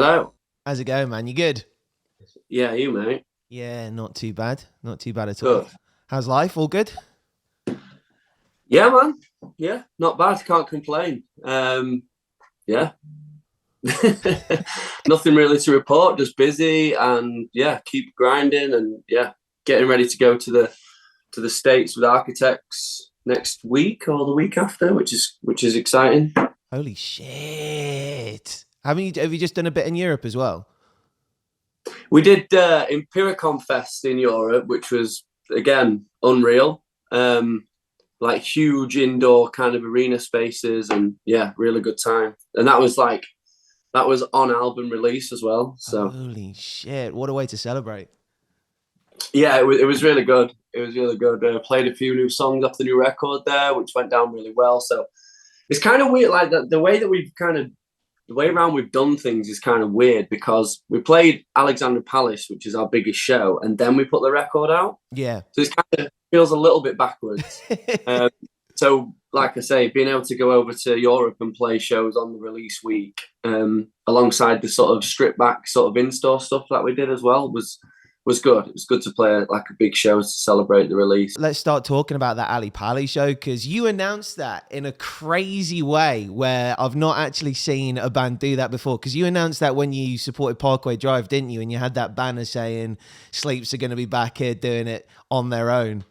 Hello. How's it going, man? You good? Yeah, you mate. Yeah, not too bad. Not too bad at all. Good. How's life? All good? Yeah, man. Yeah, not bad. Can't complain. Yeah. Nothing really to report. Just busy and yeah, keep grinding and yeah, getting ready to go to the States with architects next week or the week after, which is exciting. Holy shit. Have you just done a bit in Europe as well? We did Empiricon Fest in Europe, which was again unreal. Like huge indoor kind of arena spaces and yeah, really good time. And that was on album release as well. So Holy shit. What a way to celebrate. yeah, it was really good. It was really good. Played a few new songs off the new record there, which went down really well. So it's kind of weird, like the way that the way around we've done things is kind of weird because we played Alexandra Palace, which is our biggest show, and then we put the record out. Yeah. So it's kind of feels a little bit backwards. Um, so, like I say, being able to go over to Europe and play shows on the release week, alongside the sort of stripped back sort of in-store stuff that we did as well was good. It was good to play like a big show to celebrate the release. Let's start talking about that Ali Pali show because you announced that in a crazy way where I've not actually seen a band do that before. Because you announced that when you supported Parkway Drive, didn't you? And you had that banner saying Sleeps are going to be back here doing it on their own.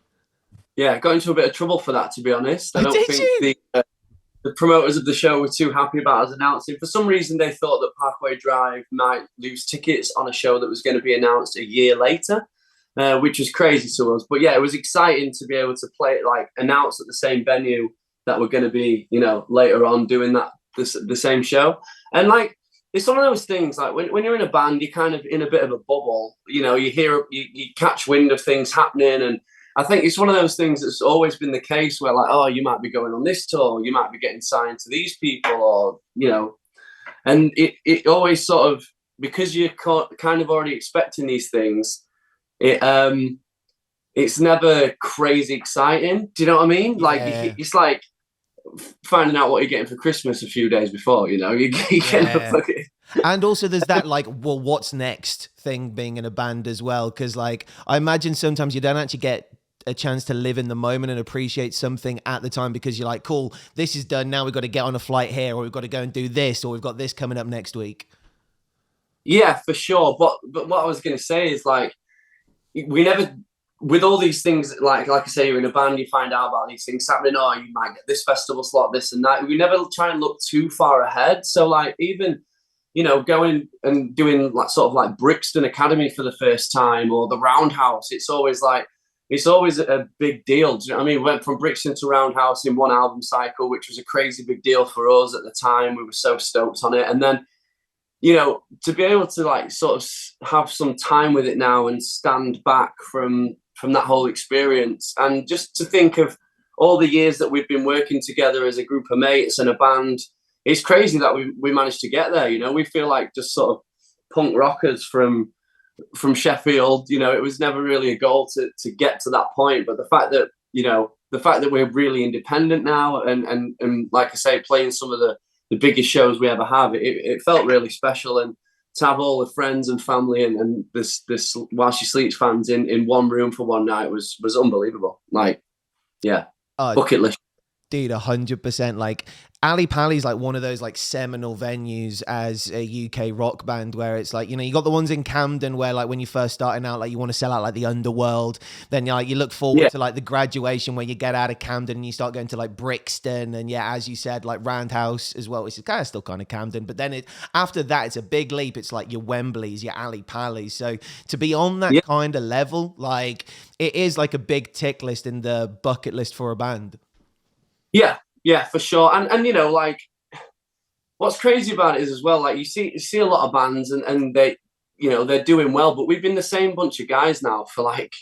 Yeah, got into a bit of trouble for that, to be honest. I don't Did think you? the promoters of the show were too happy about us announcing. For some reason, they thought that Parkway Drive might lose tickets on a show that was going to be announced a year later, which was crazy to us. But yeah, it was exciting to be able to play it, like announce at the same venue that we're going to be, later on doing the same show. And like, it's one of those things, like when you're in a band, you're kind of in a bit of a bubble. You catch wind of things happening, and I think it's one of those things that's always been the case where, like, oh, you might be going on this tour, you might be getting signed to these people, and it always sort of, because you're kind of already expecting these things, it's never crazy exciting. Do you know what I mean? Like, Yeah. it's like finding out what you're getting for Christmas a few days before, you kind of Yeah. And also there's that like, well, what's next thing being in a band as well. Cause like, I imagine sometimes you don't actually get a chance to live in the moment and appreciate something at the time because you're like, cool, this is done. Now we've got to get on a flight here, or we've got to go and do this, or we've got this coming up next week. Yeah, for sure. But what I was going to say is, like, we never, with all these things, like I say, you're in a band, you find out about these things happening, or you might get this festival slot, this and that. We never try and look too far ahead. So like, even, going and doing like sort of like Brixton Academy for the first time, or the Roundhouse, it's always a big deal. Do you know what I mean? We went from Brixton to Roundhouse in one album cycle, which was a crazy big deal for us at the time. We were so stoked on it. And then, to be able to like sort of have some time with it now and stand back from that whole experience, and just to think of all the years that we've been working together as a group of mates and a band, it's crazy that we managed to get there. We feel like just sort of punk rockers from Sheffield. It was never really a goal to get to that point, but the fact that we're really independent now, and like I say, playing some of the biggest shows we ever have, it felt really special. And to have all the friends and family and this While She Sleeps fans in one room for one night was unbelievable. Like, yeah, bucket list. Dude, 100%. Like, Ali Pali's like one of those like seminal venues as a UK rock band where it's like, you got the ones in Camden where like when you're first starting out, like you want to sell out like the Underworld. Then you look forward to like the graduation where you get out of Camden and you start going to like Brixton. And yeah, as you said, like Roundhouse as well, which is kind of still kind of Camden. But then after that, it's a big leap. It's like your Wembleys, your Ali Pali's. So to be on that kind of level, like it is like a big tick list in the bucket list for a band. Yeah, for sure. And like, what's crazy about it is as well, like you see a lot of bands and they, they're doing well, but we've been the same bunch of guys now for like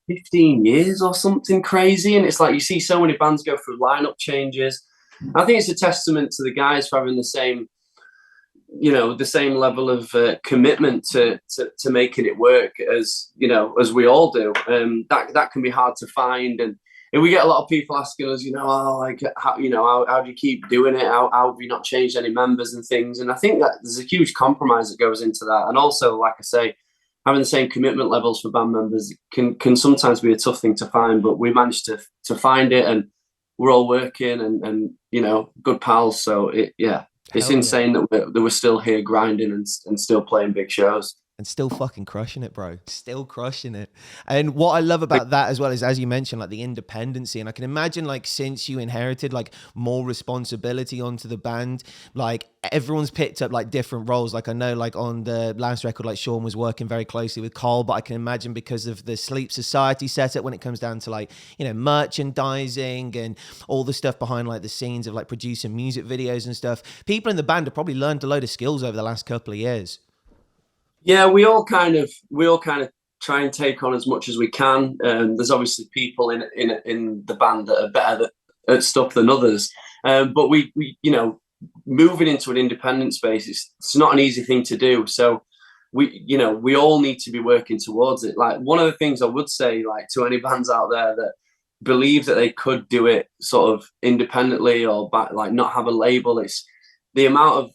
15 years or something crazy. And it's like, you see so many bands go through lineup changes. I think it's a testament to the guys for having the same level of commitment to making it work as we all do. That can be hard to find. And we get a lot of people asking us, oh, like, how do you keep doing it? How have you not changed any members and things? And I think that there's a huge compromise that goes into that. And also, like I say, having the same commitment levels for band members can sometimes be a tough thing to find, but we managed to find it, and we're all working and good pals. So it's insane that we're still here grinding and still playing big shows. And still fucking crushing it, bro. Still crushing it. And what I love about that as well is, as you mentioned, like the independency. And I can imagine, like, since you inherited like more responsibility onto the band, like everyone's picked up like different roles. Like I know, like on the last record, like Sean was working very closely with Carl, but I can imagine because of the Sleep Society setup, when it comes down to like, merchandising and all the stuff behind like the scenes of like producing music videos and stuff, people in the band have probably learned a load of skills over the last couple of years. Yeah, we all kind of try and take on as much as we can. There's obviously people in the band that are better at stuff than others, but we moving into an independent space, it's not an easy thing to do. So we all need to be working towards it. Like, one of the things I would say, like, to any bands out there that believe that they could do it sort of independently or like not have a label, it's the amount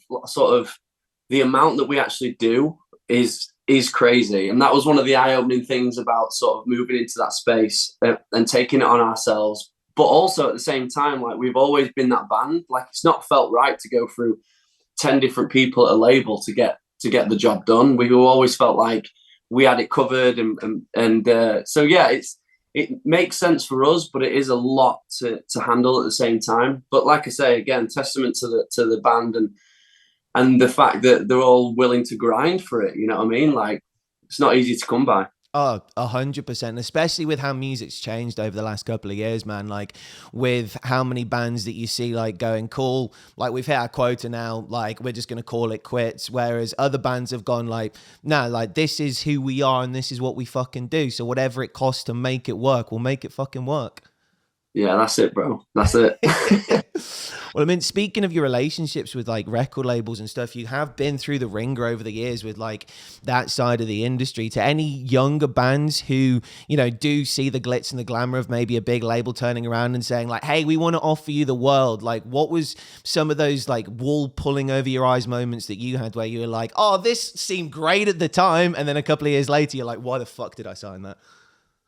that we actually do is crazy. And that was one of the eye-opening things about sort of moving into that space and taking it on ourselves. But also at the same time, like, we've always been that band. Like, it's not felt right to go through 10 different people at a label to get the job done. We've always felt like we had it covered, and so yeah, it makes sense for us, but it is a lot to handle at the same time. But like I say, again, testament to the band and the fact that they're all willing to grind for it. You know what I mean? Like, it's not easy to come by. Oh, 100%, especially with how music's changed over the last couple of years, man. Like, with how many bands that you see, like, going, cool, like, we've hit our quota now, like, we're just going to call it quits. Whereas other bands have gone, like, no, like, this is who we are and this is what we fucking do. So whatever it costs to make it work, we'll make it fucking work. Yeah, that's it, bro. That's it. Well, I mean, speaking of your relationships with like record labels and stuff, you have been through the ringer over the years with like that side of the industry. To any younger bands who, do see the glitz and the glamour of maybe a big label turning around and saying like, hey, we want to offer you the world. Like, what was some of those like wool pulling over your eyes moments that you had where you were like, oh, this seemed great at the time. And then a couple of years later, you're like, why the fuck did I sign that?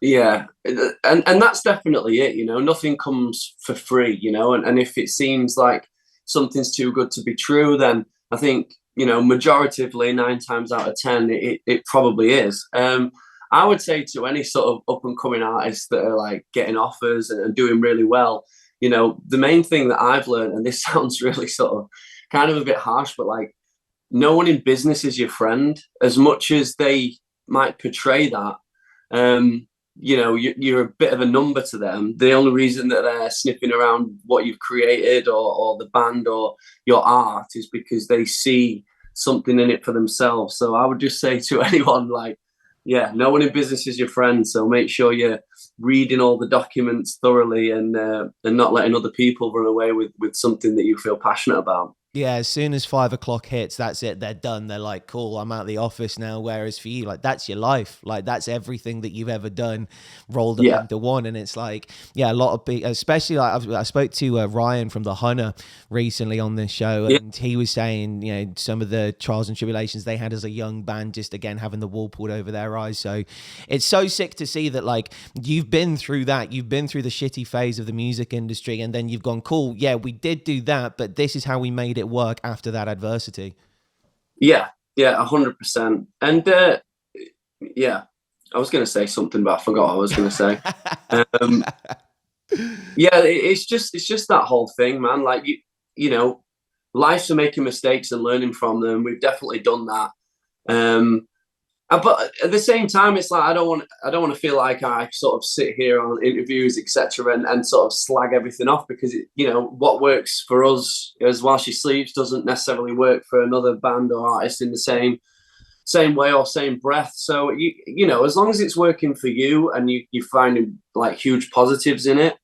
Yeah, and that's definitely it. Nothing comes for free. And if it seems like something's too good to be true, then I think majoritively 9 times out of 10 it probably is. I would say to any sort of up and coming artists that are like getting offers and doing really well, the main thing that I've learned, and this sounds really sort of kind of a bit harsh, but like, no one in business is your friend, as much as they might portray that. You're a bit of a number to them. The only reason that they're sniffing around what you've created or the band or your art is because they see something in it for themselves. So I would just say to anyone, like, yeah, no one in business is your friend. So make sure you're reading all the documents thoroughly and not letting other people run away with something that you feel passionate about. Yeah, as soon as 5 o'clock hits, that's it. They're done. They're like, cool, I'm out of the office now. Whereas for you, like, that's your life. Like, that's everything that you've ever done rolled up into one. And it's like, yeah, a lot of people, especially like I spoke to Ryan from The Hunter recently on this show, and he was saying, some of the trials and tribulations they had as a young band, just again, having the wool pulled over their eyes. So it's so sick to see that, like, you've been through that. You've been through the shitty phase of the music industry, and then you've gone, cool, yeah, we did do that, but this is how we made it work after that adversity. Yeah, 100%. And I was going to say something, but I forgot what I was going to say. It's just that whole thing, man. Like, life's for making mistakes and learning from them. We've definitely done that. But at the same time, it's like I don't want to feel like I sort of sit here on interviews, etc., and sort of slag everything off, because what works for us as While She Sleeps doesn't necessarily work for another band or artist in the same way or same breath. So as long as it's working for you and you find like huge positives in it,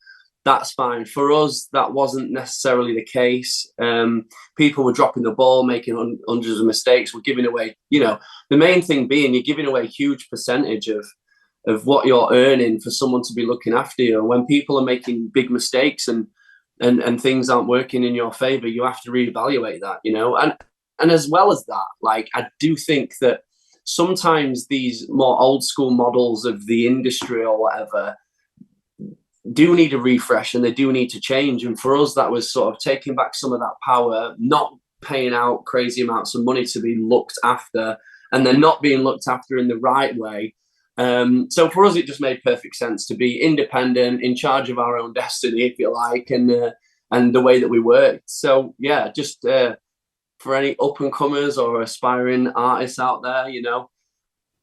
that's fine. For us, that wasn't necessarily the case. People were dropping the ball, making hundreds of mistakes. We're giving away, the main thing being you're giving away a huge percentage of what you're earning for someone to be looking after you. And when people are making big mistakes and things aren't working in your favor, you have to reevaluate that, you know. And as well as that, like, I do think that sometimes these more old school models of the industry or whatever do need a refresh, and they do need to change. And for us, that was sort of taking back some of that power, not paying out crazy amounts of money to be looked after, and then not being looked after in the right way. So for us, it just made perfect sense to be independent, in charge of our own destiny, if you like, and the way that we worked. So yeah, just for any up and comers or aspiring artists out there, you know,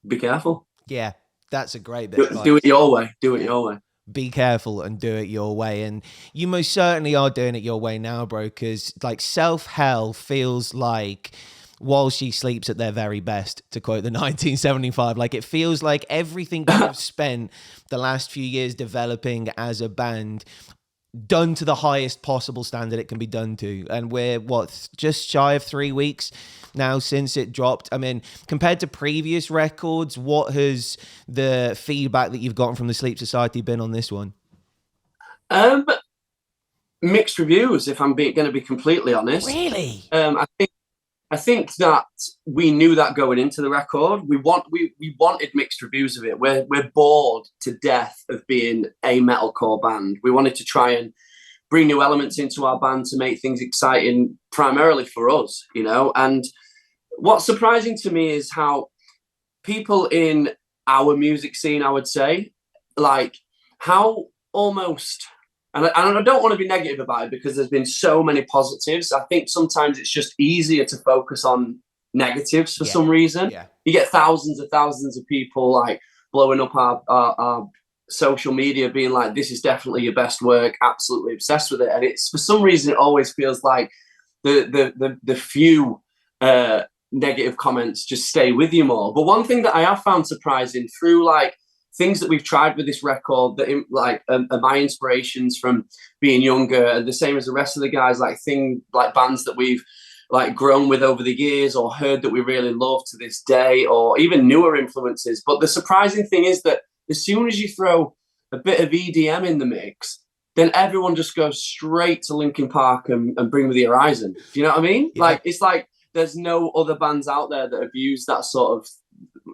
be careful. Yeah, that's a great bit. Do it your way. Do it your way. Be careful and do it your way. And you most certainly are doing it your way now, bro, because like Self-Hell feels like While She Sleeps at their very best, to quote the 1975. Like, it feels like everything you've spent the last few years developing as a band done to the highest possible standard it can be done to. And we're just shy of 3 weeks now since it dropped. I mean, compared to previous records, what has the feedback that you've gotten from the Sleep Society been on this one? Mixed reviews, if I'm going to be completely honest. Really? I think that we knew that going into the record. We wanted mixed reviews of it. We're bored to death of being a metalcore band. We wanted to try and bring new elements into our band to make things exciting, primarily for us, you know. And what's surprising to me is how people in our music scene, I would say, like, how almost... And I don't want to be negative about it, because there's been so many positives. I think sometimes it's just easier to focus on negatives for some reason. Yeah. You get thousands of people like blowing up our social media, being like, this is definitely your best work, absolutely obsessed with it. And it's, for some reason, it always feels like the few negative comments just stay with you more. But one thing that I have found surprising through like things that we've tried with this record that like are my inspirations from being younger, and the same as the rest of the guys, like bands that we've like grown with over the years or heard that we really love to this day, or even newer influences. But the surprising thing is that as soon as you throw a bit of EDM in the mix, then everyone just goes straight to Linkin Park and Bring Me the Horizon. Do you know what I mean? Yeah. Like, it's like there's no other bands out there that have used that sort of,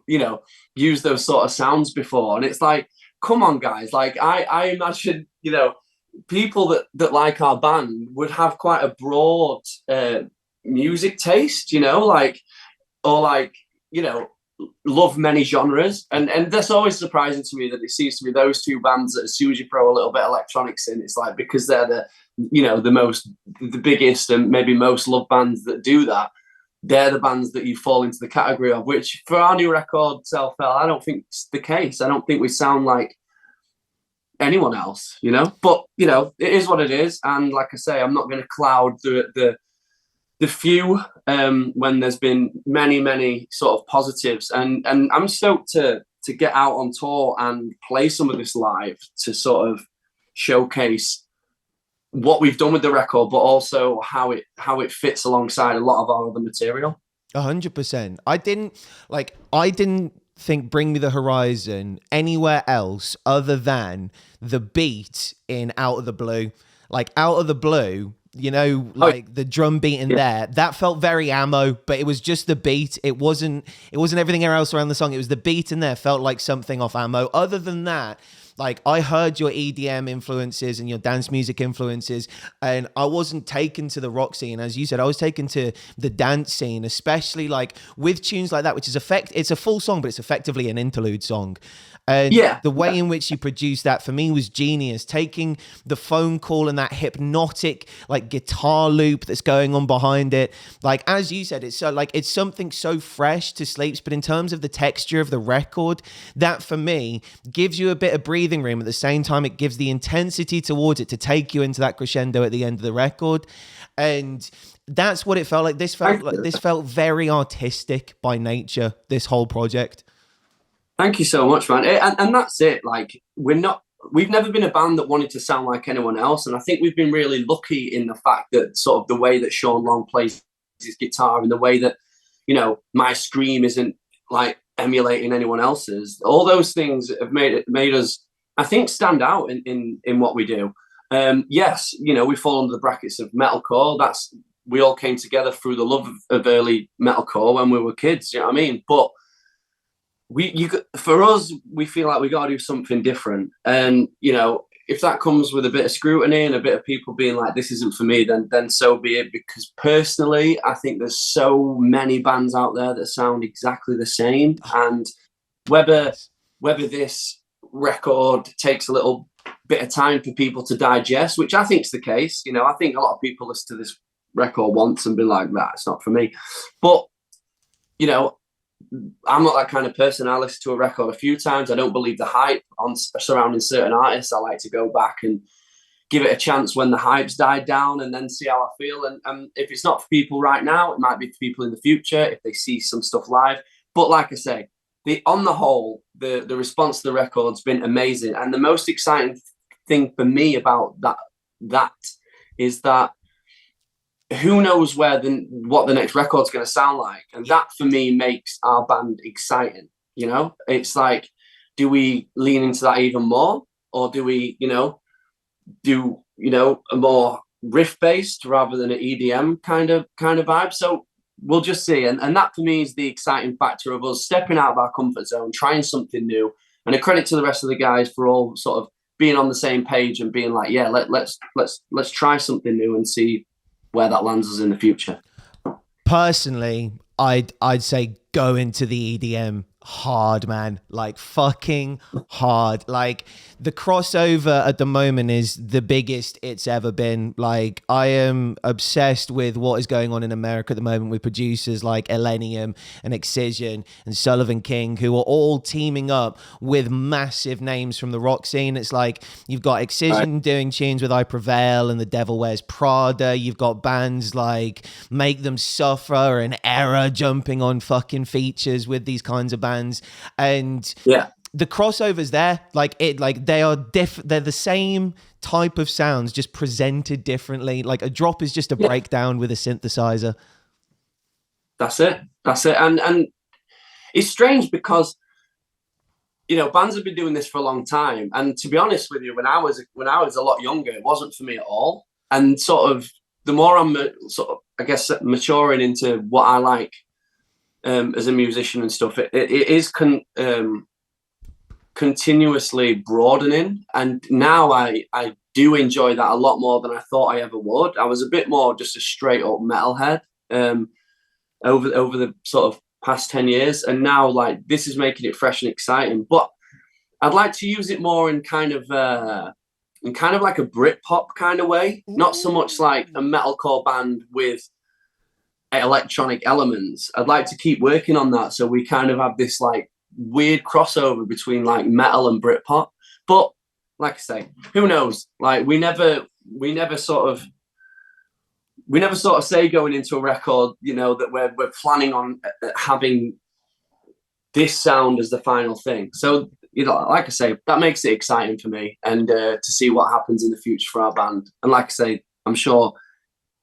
you know, use those sort of sounds before. And it's like, come on, guys. Like, I imagine, you know, people that like our band would have quite a broad music taste, you know, like, or like, you know, love many genres. And that's always surprising to me, that it seems to be those two bands that as soon as you throw a little bit of electronics in, it's like, because they're the biggest and maybe most loved bands that do that, they're the bands that you fall into the category of, which for our new record, Self-Hell, I don't think it's the case. I don't think we sound like anyone else, you know? But, you know, it is what it is. And like I say, I'm not going to cloud the few when there's been many sort of positives. And I'm stoked to get out on tour and play some of this live to sort of showcase what we've done with the record, but also how it fits alongside a lot of our other material. 100%. I didn't think Bring Me the Horizon anywhere else other than the beat in Out of the Blue. Like, Out of the Blue, you know, like the drum beat in there, that felt very Ammo, but it was just the beat. It wasn't everything else around the song. It was the beat in there felt like something off Ammo. Other than that, like, I heard your EDM influences and your dance music influences, and I wasn't taken to the rock scene. As you said, I was taken to the dance scene, especially like with tunes like that, which is it's a full song, but it's effectively an interlude song. And the way in which you produced that for me was genius. Taking the phone call and that hypnotic like guitar loop that's going on behind it. Like, as you said, it's so like, it's something so fresh to Sleeps, but in terms of the texture of the record, that for me gives you a bit of breathing room. At the same time, it gives the intensity towards it to take you into that crescendo at the end of the record. And that's what it felt like. This felt very artistic by nature, this whole project. Thank you so much, man. And that's it. Like, we've never been a band that wanted to sound like anyone else. And I think we've been really lucky in the fact that sort of the way that Sean Long plays his guitar and the way that, you know, my scream isn't like emulating anyone else's. All those things have made us, I think, stand out in what we do. Yes, you know, we fall under the brackets of metalcore. We all came together through the love of early metalcore when we were kids. You know what I mean? But for us, we feel like we got to do something different. And you know, if that comes with a bit of scrutiny and a bit of people being like, "This isn't for me," then so be it. Because personally, I think there's so many bands out there that sound exactly the same, and whether this record takes a little bit of time for people to digest, which I think is the case. You know, I think a lot of people listen to this record once and be like, "That it's not for me," but you know, I'm not that kind of person. I listen to a record a few times. I don't believe the hype on surrounding certain artists. I like to go back and give it a chance when the hype's died down and then see how I feel. And if it's not for people right now, it might be for people in the future if they see some stuff live. But like I say, on the whole, the response to the record's been amazing. And the most exciting thing for me about that is that who knows what the next record's going to sound like, and that for me makes our band exciting. You know, it's like, do we lean into that even more, or do we, you know, do a more riff based rather than an EDM kind of vibe? So we'll just see, and that for me is the exciting factor of us stepping out of our comfort zone, trying something new, and a credit to the rest of the guys for all sort of being on the same page and being like, yeah, let's try something new and see where that lands us in the future. Personally, I'd say go into the EDM hard, man, like fucking hard. Like the crossover at the moment is the biggest it's ever been. Like I am obsessed with what is going on in America at the moment with producers like Elenium and Excision and Sullivan King, who are all teaming up with massive names from the rock scene. It's like you've got Excision doing tunes with I Prevail and The Devil Wears Prada. You've got bands like Make Them Suffer and Error jumping on fucking features with these kinds of bands. And yeah, the crossovers there, like they're the same type of sounds, just presented differently. Like a drop is just a breakdown with a synthesizer. That's it. And it's strange because, you know, bands have been doing this for a long time. And to be honest with you, when I was a lot younger, it wasn't for me at all. And sort of the more I'm sort of, I guess, maturing into what I like as a musician and stuff, it is continuously broadening. And now I do enjoy that a lot more than I thought I ever would. I was a bit more just a straight up metalhead over the sort of past 10 years. And now like this is making it fresh and exciting. But I'd like to use it more in kind of like a Britpop kind of way, not so much like a metalcore band with electronic elements. I'd like to keep working on that, so we kind of have this like weird crossover between like metal and Britpop. But like I say, who knows? Like we never sort of say going into a record, you know, that we're planning on having this sound as the final thing. So, you know, like I say, that makes it exciting for me, and to see what happens in the future for our band. And like I say, I'm sure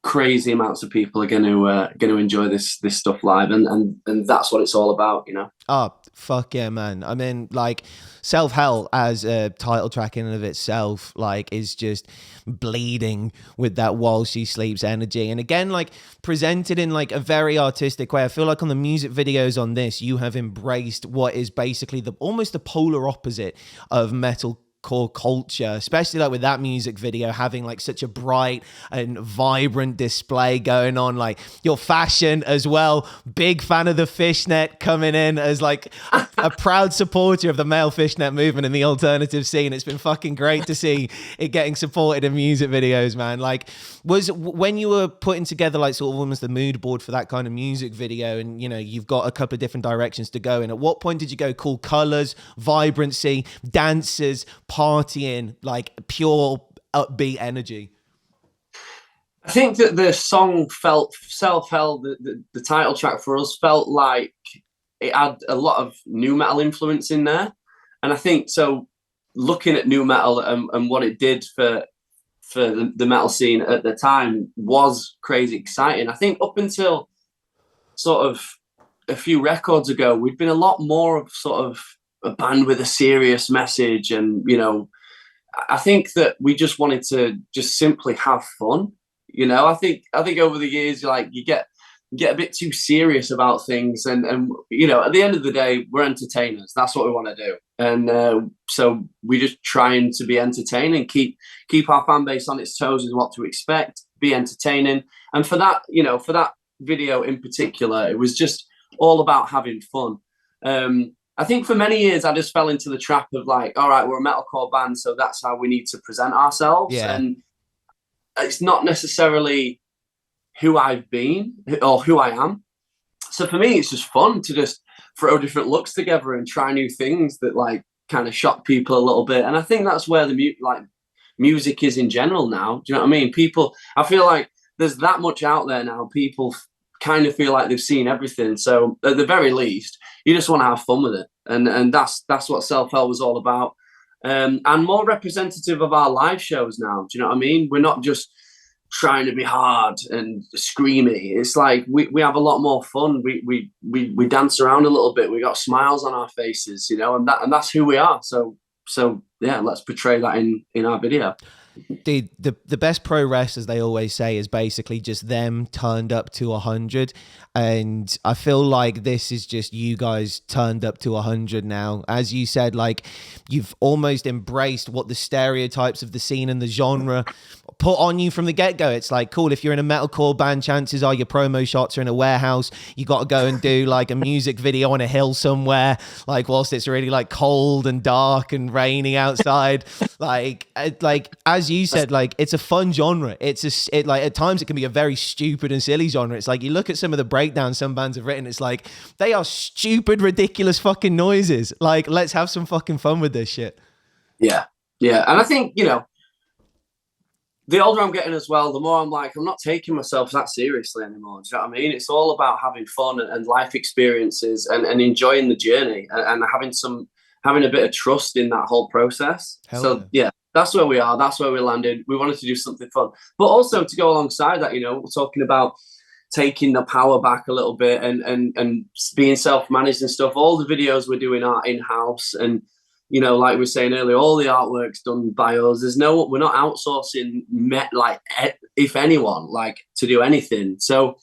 crazy amounts of people are going to enjoy this stuff live, and that's what it's all about, you know. Oh fuck yeah, man. I mean, like Self Hell as a title track in and of itself, like, is just bleeding with that while she sleeps energy, and again, like presented in like a very artistic way. I feel like on the music videos on this, you have embraced what is basically almost the polar opposite of metal core culture, especially like with that music video having like such a bright and vibrant display going on, like your fashion as well. Big fan of the fishnet coming in as like a proud supporter of the male fishnet movement in the alternative scene. It's been fucking great to see it getting supported in music videos, man. Like, was when you were putting together like sort of almost the mood board for that kind of music video, and you know you've got a couple of different directions to go in, at what point did you go cool colors, vibrancy, dancers, partying, like pure upbeat energy? I think that the song felt Self-Held, the title track for us, felt like it had a lot of new metal influence in there. And I think so, looking at new metal and what it did for the metal scene at the time was crazy exciting. I think up until sort of a few records ago, we'd been a lot more of sort of a band with a serious message. And, you know, I think that we just wanted to just simply have fun. You know, I think over the years, like you get a bit too serious about things, and you know, at the end of the day, we're entertainers. That's what we want to do, and so we just trying to be entertaining, keep our fan base on its toes with what to expect, be entertaining, and for that, you know, for that video in particular, it was just all about having fun. I think for many years I just fell into the trap of like, all right, we're a metalcore band, so that's how we need to present ourselves, and it's not necessarily who I've been or who I am. So for me, it's just fun to just throw different looks together and try new things that like kind of shock people a little bit. And I think that's where the music is in general now. Do you know what I mean? People, I feel like there's that much out there now. People kind of feel like they've seen everything. So at the very least, you just want to have fun with it. And that's what Self Hell was all about. And more representative of our live shows now. Do you know what I mean? We're not just trying to be hard and screamy. It's like we have a lot more fun. We dance around a little bit. We got smiles on our faces, you know, and that's who we are. So yeah, let's portray that in our video. Dude, the best pro wrestlers, they always say, is basically just them turned up to 100. And I feel like this is just you guys turned up to 100 now. As you said, like, you've almost embraced what the stereotypes of the scene and the genre put on you from the get-go. It's like, cool, if you're in a metalcore band, chances are your promo shots are in a warehouse. You got to go and do like a music video on a hill somewhere, like whilst it's really like cold and dark and rainy outside. like as you said, like, it's a fun genre. Like at times it can be a very stupid and silly genre. It's like you look at some of the breakdowns some bands have written, it's like they are stupid, ridiculous fucking noises. Like, let's have some fucking fun with this shit. Yeah. And I think, you know, the older I'm getting as well, the more I'm like, I'm not taking myself that seriously anymore. Do you know what I mean? It's all about having fun and life experiences and enjoying the journey and having a bit of trust in that whole process. Yeah, that's where we are. That's where we landed. We wanted to do something fun, but also to go alongside that, you know, we're talking about taking the power back a little bit and being self-managed and stuff. All the videos we're doing are in-house, and you know, like we were saying earlier, all the artwork's done by us. We're not outsourcing, like, if anyone, like, to do anything. So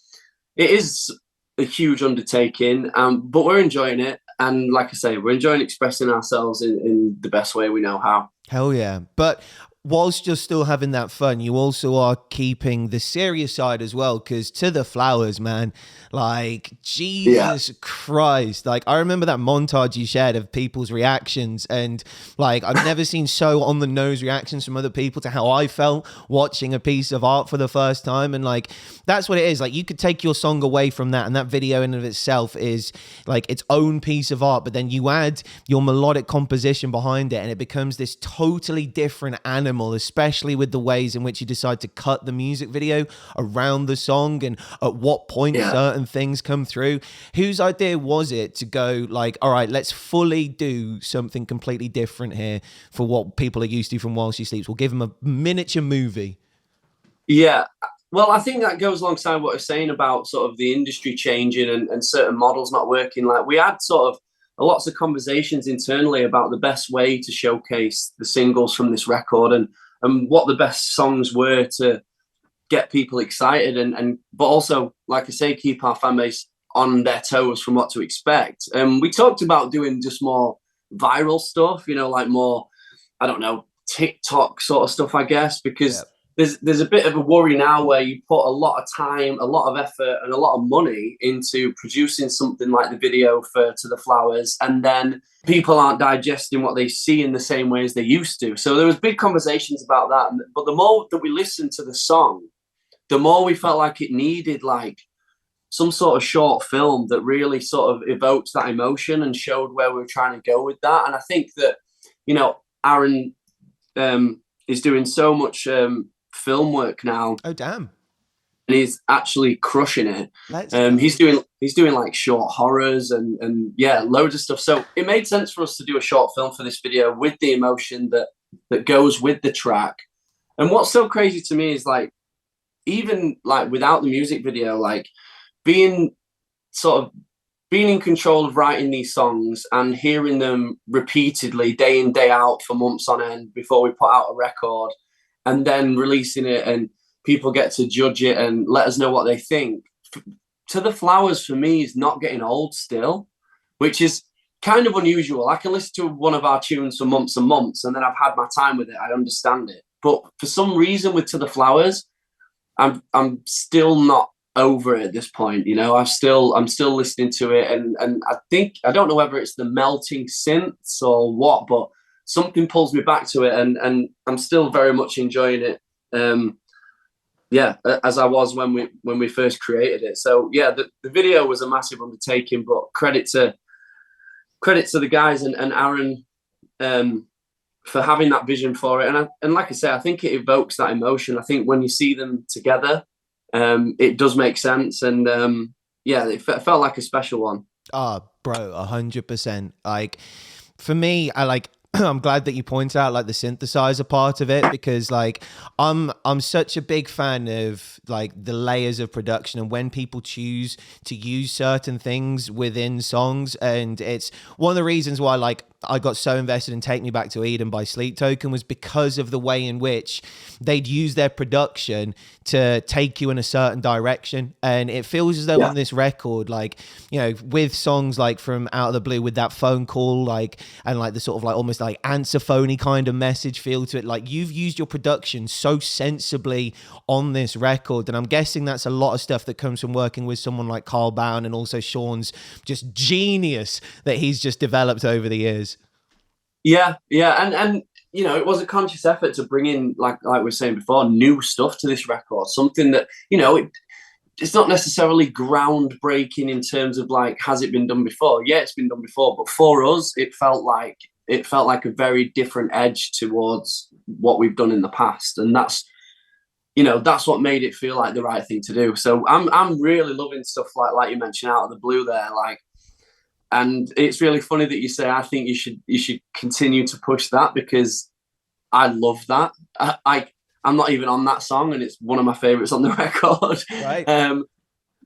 it is a huge undertaking, but we're enjoying it. And like I say, we're enjoying expressing ourselves in the best way we know how. Hell yeah. But whilst you're still having that fun, you also are keeping the serious side as well, because To the Flowers, man, like, Jesus Christ. Like, I remember that montage you shared of people's reactions, and like, I've never seen so on the nose reactions from other people to how I felt watching a piece of art for the first time. And like, that's what it is. Like, you could take your song away from that, and that video in and of itself is like its own piece of art, but then you add your melodic composition behind it and it becomes this totally different animal, especially with the ways in which you decide to cut the music video around the song and at what point certain things come through. Whose idea was it to go like, all right, let's fully do something completely different here for what people are used to from While She Sleeps? We'll give them a miniature movie. Yeah. Well, I think that goes alongside what I was saying about sort of the industry changing and certain models not working. Like, we had sort of lots of conversations internally about the best way to showcase the singles from this record and what the best songs were to get people excited but also, like I say, keep our fan base on their toes from what to expect. We talked about doing just more viral stuff, you know, like more, I don't know, TikTok sort of stuff, I guess, because there's a bit of a worry now where you put a lot of time, a lot of effort and a lot of money into producing something like the video for To the Flowers, and then people aren't digesting what they see in the same way as they used to. So there was big conversations about that. But the more that we listened to the song, the more we felt like it needed like some sort of short film that really sort of evoked that emotion and showed where we were trying to go with that. And I think that, you know, Aaron is doing so much film work now. Oh, damn. And he's actually crushing it. He's doing like short horrors and yeah, loads of stuff. So it made sense for us to do a short film for this video with the emotion that goes with the track. And what's so crazy to me is, like, even like without the music video, like being sort of being in control of writing these songs and hearing them repeatedly day in, day out for months on end before we put out a record, and then releasing it and people get to judge it and let us know what they think. To the Flowers for me is not getting old still, which is kind of unusual. I can listen to one of our tunes for months and months, and then I've had my time with it. I understand it. But for some reason with To the Flowers, I'm still not over it at this point. You know, I'm still listening to it, and I don't know whether it's the melting synths or what, but something pulls me back to it, and I'm still very much enjoying it. As I was when we first created it. So yeah, the video was a massive undertaking, but credit to the guys and Aaron for having that vision for it. And like I say, I think it evokes that emotion. I think when you see them together, it does make sense. And it felt like a special one. Bro, 100%. Like for me, I'm glad that you point out like the synthesizer part of it, because like I'm such a big fan of like the layers of production and when people choose to use certain things within songs. And it's one of the reasons why like I got so invested in Take Me Back to Eden by Sleep Token, was because of the way in which they'd use their production to take you in a certain direction. And it feels as though on this record, like, you know, with songs like from Out of the Blue with that phone call, like, and like the sort of like almost like answer phony kind of message feel to it, like you've used your production so sensibly on this record. And I'm guessing that's a lot of stuff that comes from working with someone like Carl Bown, and also Sean's just genius that he's just developed over the years. Yeah, and you know, it was a conscious effort to bring in, like we were saying before, new stuff to this record. Something that, you know, it's not necessarily groundbreaking in terms of like, has it been done before? Yeah, it's been done before, but for us, it felt like a very different edge towards what we've done in the past, and that's what made it feel like the right thing to do. So I'm really loving stuff like you mentioned, Out of the Blue there, like. And it's really funny that you say, I think you should continue to push that, because I love that. I'm not even on that song, and it's one of my favorites on the record. Right.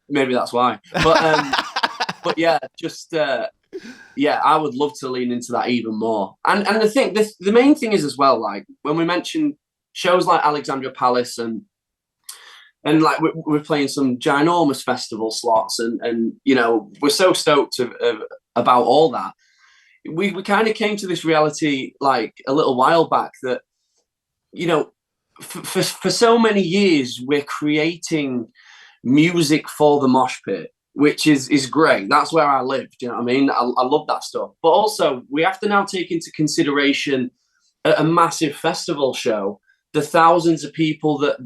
Maybe that's why. But yeah, just I would love to lean into that even more. And I think the main thing is as well, like when we mention shows like Alexandra Palace and like we're playing some ginormous festival slots, and you know, we're so stoked about all that. We kind of came to this reality like a little while back that, you know, for so many years we're creating music for the mosh pit, which is great. That's where I live. Do you know what I mean? I love that stuff. But also we have to now take into consideration a massive festival show, the thousands of people that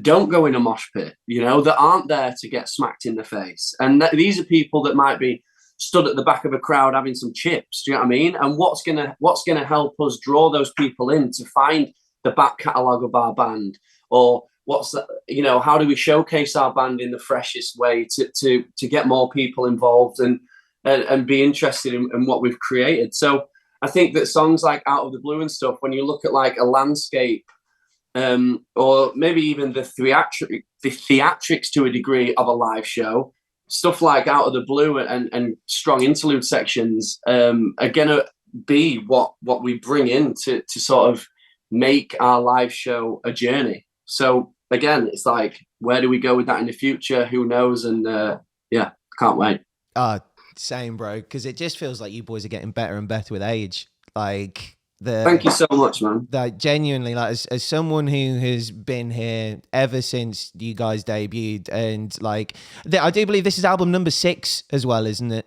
don't go in a mosh pit, you know, that aren't there to get smacked in the face. And these are people that might be stood at the back of a crowd having some chips. Do you know what I mean? And what's gonna help us draw those people in to find the back catalogue of our band, or you know, how do we showcase our band in the freshest way to get more people involved and be interested in what we've created. So I think that songs like Out of the Blue and stuff, when you look at like a landscape, or maybe even the theatrics to a degree of a live show, stuff like Out of the Blue and strong interlude sections are going to be what we bring in to sort of make our live show a journey. So again, it's like, where do we go with that in the future? Who knows? And can't wait. Same, bro, because it just feels like you boys are getting better and better with age. Like, thank you so much, man. Like, genuinely, like as someone who has been here ever since you guys debuted, and like I do believe this is album number 6 as well, isn't it?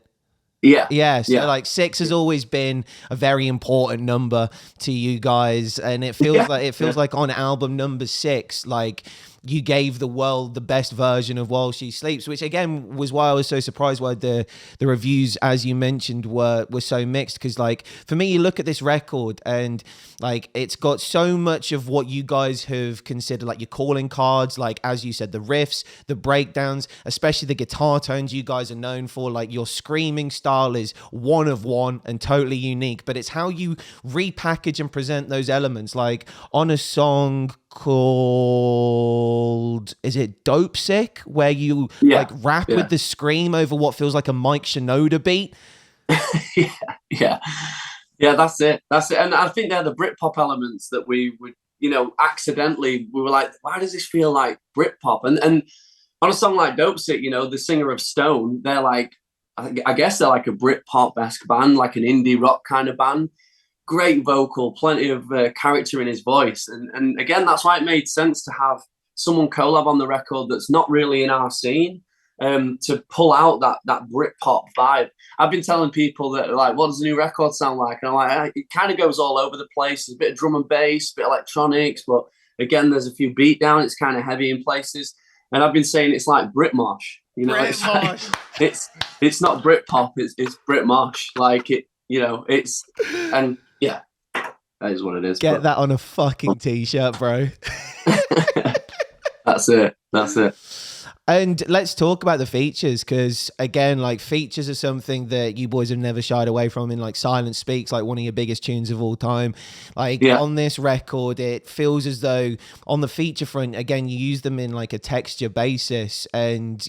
Yeah. So like 6 has always been a very important number to you guys, and it feels like on album number 6, like you gave the world the best version of While She Sleeps, which again was why I was so surprised why the reviews, as you mentioned, were so mixed. Because like for me, you look at this record and like it's got so much of what you guys have considered like your calling cards, like as you said, the riffs, the breakdowns, especially the guitar tones you guys are known for. Like your screaming style is one of one and totally unique, but it's how you repackage and present those elements. Like on a song called, is it Dope Sick, where you like rap with the scream over what feels like a Mike Shinoda beat. yeah, that's it, and I think they're the Britpop elements that we would, accidentally, we were like, why does this feel like Britpop? And on a song like Dope Sick, the singer of Stone, they're like, I guess they're like a Britpop-esque band, like an indie rock kind of band. Great vocal, plenty of character in his voice. And again, that's why it made sense to have someone collab on the record that's not really in our scene, to pull out that Britpop vibe. I've been telling people that, like, what does the new record sound like? And I'm like, it kind of goes all over the place. There's a bit of drum and bass, a bit of electronics, but again, there's a few beat down. It's kind of heavy in places. And I've been saying it's like Britmosh. It's not Britpop, it's Britmosh. Like it, it's, and yeah, that is what it is. Get that on a fucking t-shirt, bro. That's it. And let's talk about the features, because again, like, features are something that you boys have never shied away from. In like Silence Speaks, like one of your biggest tunes of all time. Like on this record, it feels as though on the feature front, again, you use them in like a texture basis, and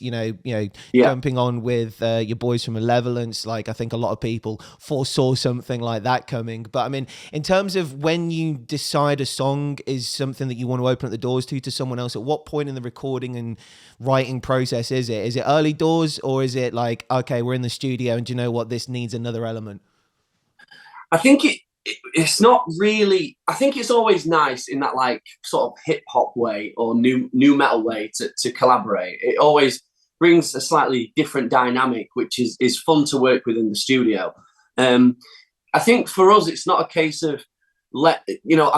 jumping on with your boys from Malevolence. Like, I think a lot of people foresaw something like that coming. But I mean, in terms of when you decide a song is something that you want to open up the doors to someone else, at what point in the recording and writing process is it? Is it early doors, or is it like, okay, we're in the studio and do you know what, this needs another element? I think it's not really, I think it's always nice in that like sort of hip hop way or new metal way to collaborate. It always brings a slightly different dynamic, which is fun to work with in the studio. I think for us, it's not a case of I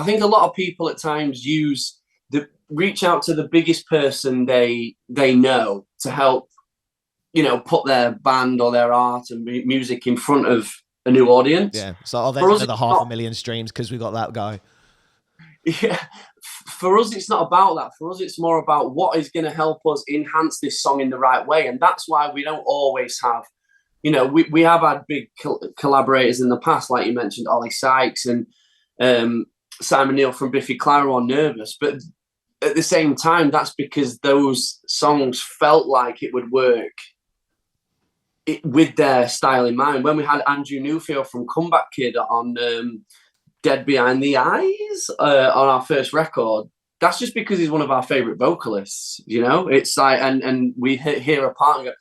think a lot of people at times reach out to the biggest person they know to help, put their band or their art and music in front of a new audience. Yeah. So there's another 500,000 streams because we got that guy. Yeah. For us, it's not about that. For us, it's more about what is going to help us enhance this song in the right way. And that's why we don't always have, we have had big collaborators in the past, like you mentioned, Oli Sykes and Simon Neal from Biffy, Clyro on Nervous. But at the same time, that's because those songs felt like it would work with their style in mind. When we had Andrew Newfield from Comeback Kid on Dead Behind the Eyes on our first record, that's just because he's one of our favorite vocalists. It's like, and we hear a part and go,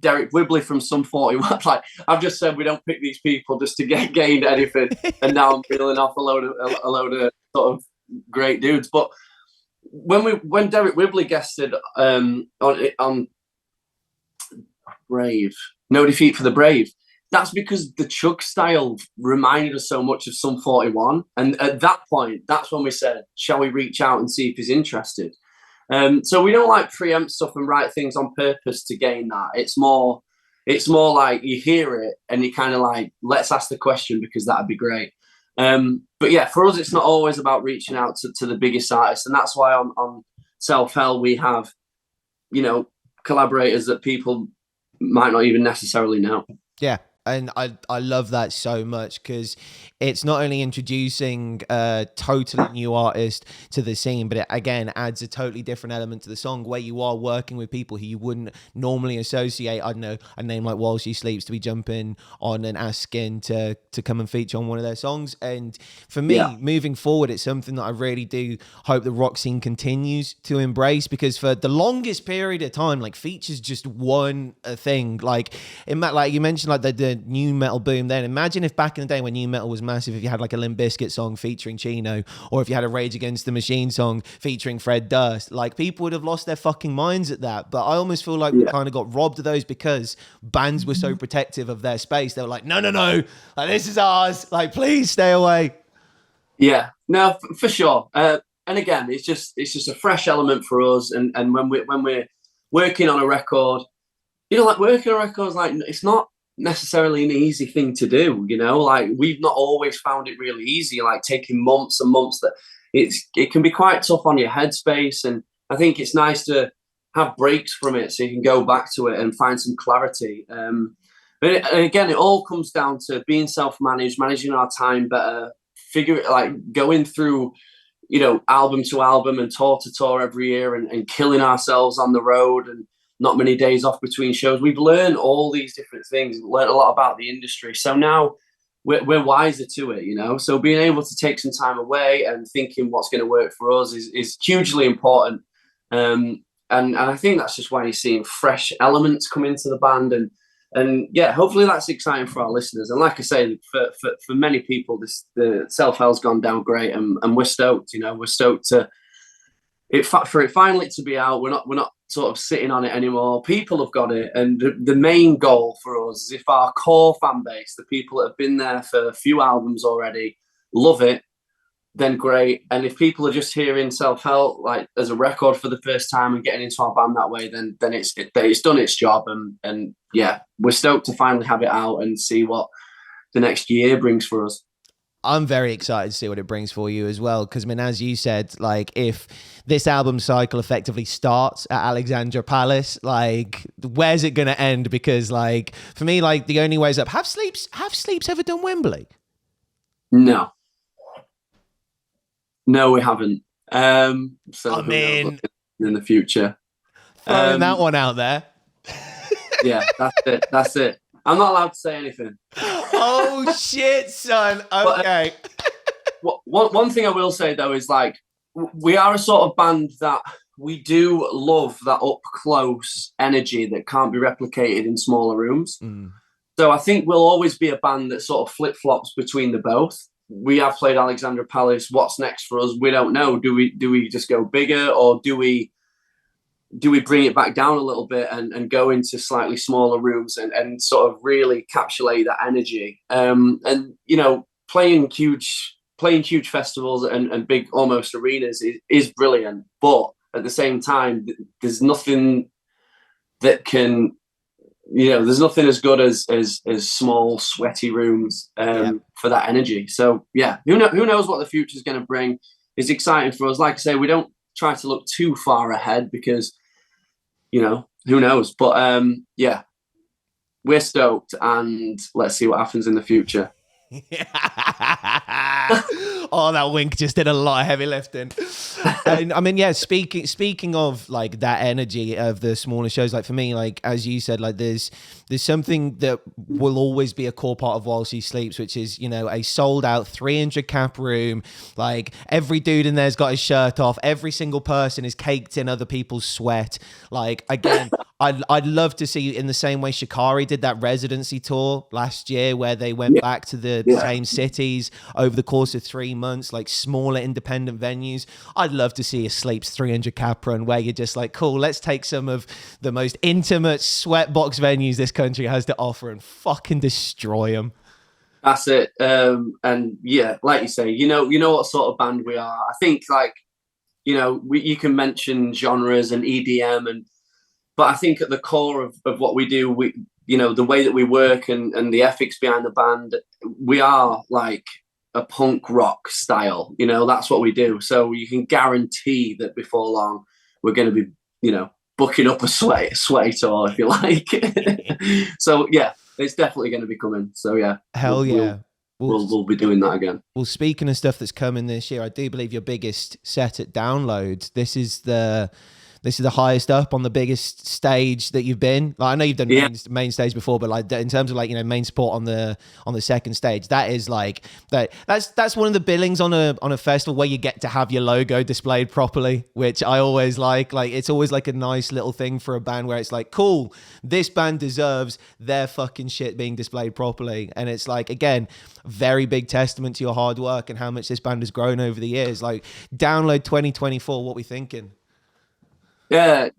Deryck Whibley from Sum 41. Like, I've just said we don't pick these people just to get gained anything, and now I'm feeling off a load of sort of great dudes. But when Deryck Whibley guested on Brave, No Defeat for the Brave, that's because the Chug style reminded us so much of Sum 41. And at that point, that's when we said, shall we reach out and see if he's interested? So we don't like preempt stuff and write things on purpose to gain that. It's more like you hear it and you kind of like, let's ask the question because that'd be great. But yeah, for us, it's not always about reaching out to the biggest artists. And that's why on Self Hell, we have, collaborators that people might not even necessarily know. Yeah. And I love that so much, because it's not only introducing a totally new artist to the scene, but it again adds a totally different element to the song, where you are working with people who you wouldn't normally associate, I don't know, a name like While She Sleeps to be jumping on and asking to come and feature on one of their songs. And for me, moving forward, it's something that I really do hope the rock scene continues to embrace, because for the longest period of time, like, features just won a thing. Like you mentioned, like the new metal boom then. Imagine if back in the day when new metal was massive, if you had like a Limp Bizkit song featuring Chino, or if you had a Rage Against the Machine song featuring Fred Durst, like, people would have lost their fucking minds at that. But I almost feel like we kind of got robbed of those because bands were so protective of their space. They were like, no, like, this is ours, like, please stay away. Yeah, no, for sure. And again, it's just a fresh element for us. And when we're working on a record, like, working on records, like, it's not necessarily an easy thing to do, like, we've not always found it really easy, like taking months and months. That it can be quite tough on your headspace, and I think it's nice to have breaks from it so you can go back to it and find some clarity. But again, it all comes down to being self-managed, managing our time better, going through album to album and tour to tour every year and killing ourselves on the road and not many days off between shows. We've learned all these different things, learned a lot about the industry. So now we're wiser to it, So being able to take some time away and thinking what's going to work for us is hugely important. And I think that's just why you're seeing fresh elements come into the band. And yeah, hopefully that's exciting for our listeners. And like I say, for many people, the Self-Hell's gone down great, and we're stoked. We're stoked for it finally to be out. We're not sort of sitting on it anymore. People have got it, and the main goal for us is if our core fan base, the people that have been there for a few albums already, love it, then great. And if people are just hearing Self-Hell like as a record for the first time and getting into our band that way, then it's done its job. And yeah, we're stoked to finally have it out and see what the next year brings for us. I'm very excited to see what it brings for you as well. Because, I mean, as you said, like, if this album cycle effectively starts at Alexandra Palace, like, where's it going to end? Because, like, for me, like, the only way is up. Have Sleeps ever done Wembley? No, we haven't. So I mean, in the future, throwing that one out there. Yeah, that's it. I'm not allowed to say anything. Oh shit, son. Okay. One thing I will say though is, like, we are a sort of band that we do love that up close energy that can't be replicated in smaller rooms. So I think we'll always be a band that sort of flip flops between the both. We have played Alexandra Palace. What's next for us? We don't know. Do we just go bigger, or do we bring it back down a little bit and go into slightly smaller rooms and sort of really encapsulate that energy? And playing huge festivals and big almost arenas is brilliant, but at the same time, there's nothing that can, there's nothing as good as small sweaty rooms for that energy. So yeah, who knows what the future is going to bring? It's exciting for us. Like I say, we don't try to look too far ahead because, who knows? But yeah, we're stoked, and let's see what happens in the future. Oh, that wink just did a lot of heavy lifting. And, I mean, yeah, speaking of like that energy of the smaller shows, like for me, like as you said, like there's something that will always be a core part of While She Sleeps, which is, a sold out 300 cap room. Like every dude in there's got his shirt off. Every single person is caked in other people's sweat. Like, again, I'd love to see you in the same way Shikari did that residency tour last year, where they went back to the same cities over the course of 3 months, like smaller independent venues. I'd love to see a Sleeps 300 cap run where you're just like, cool, let's take some of the most intimate sweatbox venues this country has to offer and fucking destroy them. That's it. And yeah, like you say, you know what sort of band we are. I think, like, you can mention genres and EDM, but I think at the core of what we do, the way that we work and the ethics behind the band, we are like a punk rock style. That's what we do. So you can guarantee that before long we're going to be, booking up a sweaty tour, if you like. So yeah, it's definitely going to be coming. So yeah, hell yeah. We'll be doing that again. Well, speaking of stuff that's coming this year, I do believe your biggest set at Download. This is the highest up on the biggest stage that you've been. Like, I know you've done main stage before, but like in terms of like, main support on the second stage, that is like that's one of the billings on a festival where you get to have your logo displayed properly, which I always like. Like, it's always like a nice little thing for a band where it's like, cool, this band deserves their fucking shit being displayed properly. And it's like, again, very big testament to your hard work and how much this band has grown over the years. Like, Download 2024, what we thinking? Yeah,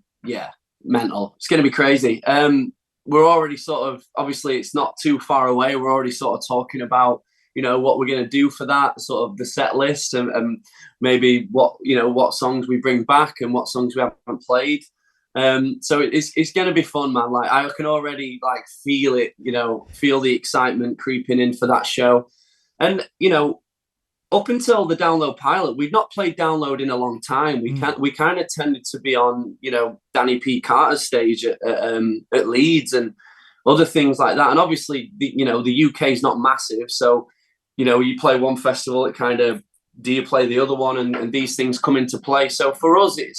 mental. It's going to be crazy. We're already sort of, obviously it's not too far away. We're already sort of talking about, what we're going to do for that, sort of the set list and maybe what songs we bring back and what songs we haven't played. So it's going to be fun, man. Like, I can already like feel it, feel the excitement creeping in for that show. And, up until the Download pilot, we'd not played Download in a long time. We kind of tended to be on, Danny P. Carter's stage at Leeds and other things like that. And obviously, the UK is not massive, so you play one festival, it kind of do you play the other one? And these things come into play. So for us, it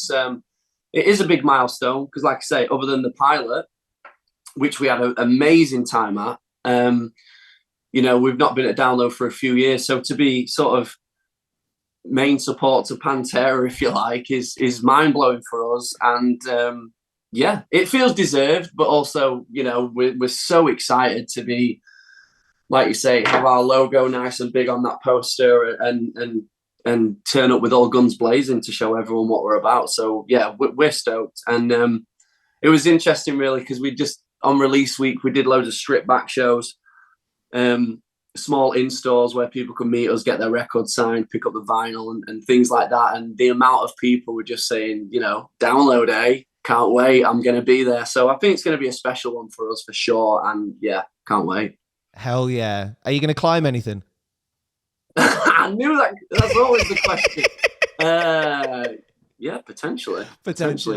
is a big milestone because, like I say, other than the pilot, which we had an amazing time at, we've not been at Download for a few years. So to be sort of main support to Pantera, if you like, is mind blowing for us. And it feels deserved, but also, we're so excited to be, like you say, have our logo nice and big on that poster and turn up with all guns blazing to show everyone what we're about. So yeah, we're stoked. And it was interesting really, because we just, on release week, we did loads of stripped back shows, small in-stores where people could meet us, get their records signed, pick up the vinyl and things like that. And the amount of people were just saying, Download, can't wait, I'm going to be there. So I think it's going to be a special one for us for sure. And yeah, can't wait. Hell yeah. Are you going to climb anything? I knew that. That's always the question. Yeah, potentially.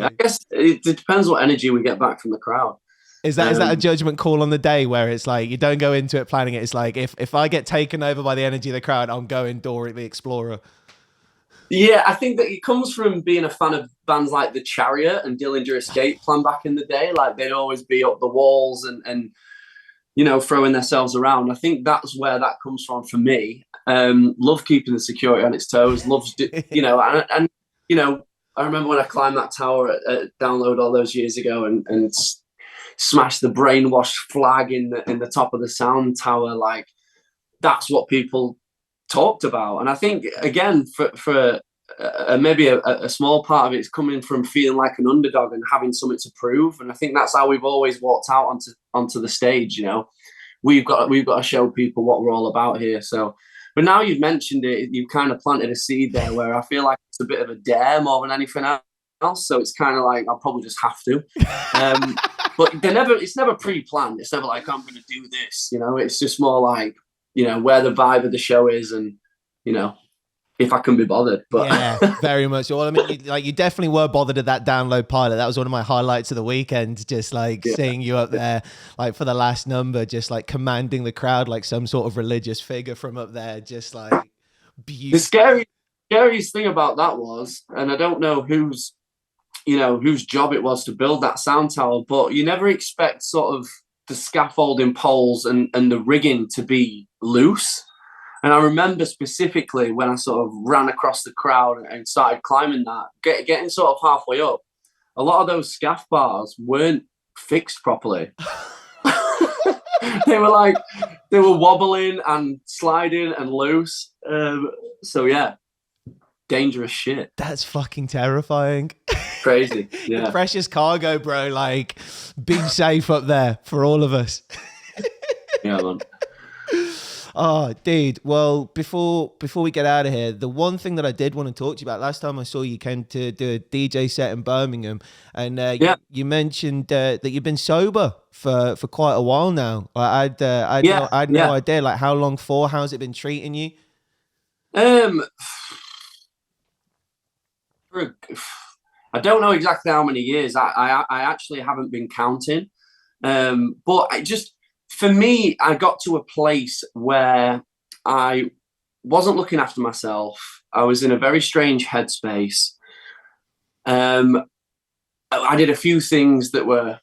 I guess it depends what energy we get back from the crowd. Is that a judgment call on the day where it's like you don't go into it planning it? It's like if I get taken over by the energy of the crowd, I'm going Deryck the Explorer. Yeah, I think that it comes from being a fan of bands like The Chariot and Dillinger Escape Plan back in the day. Like they'd always be up the walls and throwing themselves around. I think that's where that comes from for me. Love keeping the security on its toes. Loves, and I remember when I climbed that tower at Download all those years ago and smashed the brainwashed flag in the top of the sound tower. Like that's what people talked about. And I think again for maybe a small part of it is coming from feeling like an underdog and having something to prove. And I think that's how we've always walked out onto the stage. We've got to show people what we're all about here. So, but now you've mentioned it, you've kind of planted a seed there where I feel like it's a bit of a dare more than anything else. So it's kind of like I'll probably just have to. But it's never pre-planned. It's never like I'm going to do this. It's just more like where the vibe of the show is and if I can be bothered. But yeah, very much. Well, I mean, you definitely were bothered at that Download pilot. That was one of my highlights of the weekend. Just seeing you up there, like for the last number, just like commanding the crowd like some sort of religious figure from up there. Just like beautiful. The scariest thing about that was, and I don't know whose job it was to build that sound tower, but you never expect sort of the scaffolding poles and the rigging to be loose. And I remember specifically when I sort of ran across the crowd and started climbing that, getting sort of halfway up, a lot of those scaff bars weren't fixed properly. They were wobbling and sliding and loose. So yeah, dangerous shit. That's fucking terrifying. Crazy. Yeah. Precious cargo, bro. Like, be safe up there for all of us. Yeah, man. Oh, dude. Well, before we get out of here, the one thing that I did want to talk to you about, last time I saw you came to do a DJ set in Birmingham, and you mentioned that you've been sober for quite a while now. I had no idea. Like, how long for? How's it been treating you? I don't know exactly how many years. I actually haven't been counting. But for me, I got to a place where I wasn't looking after myself. I was in a very strange headspace. I did a few things that were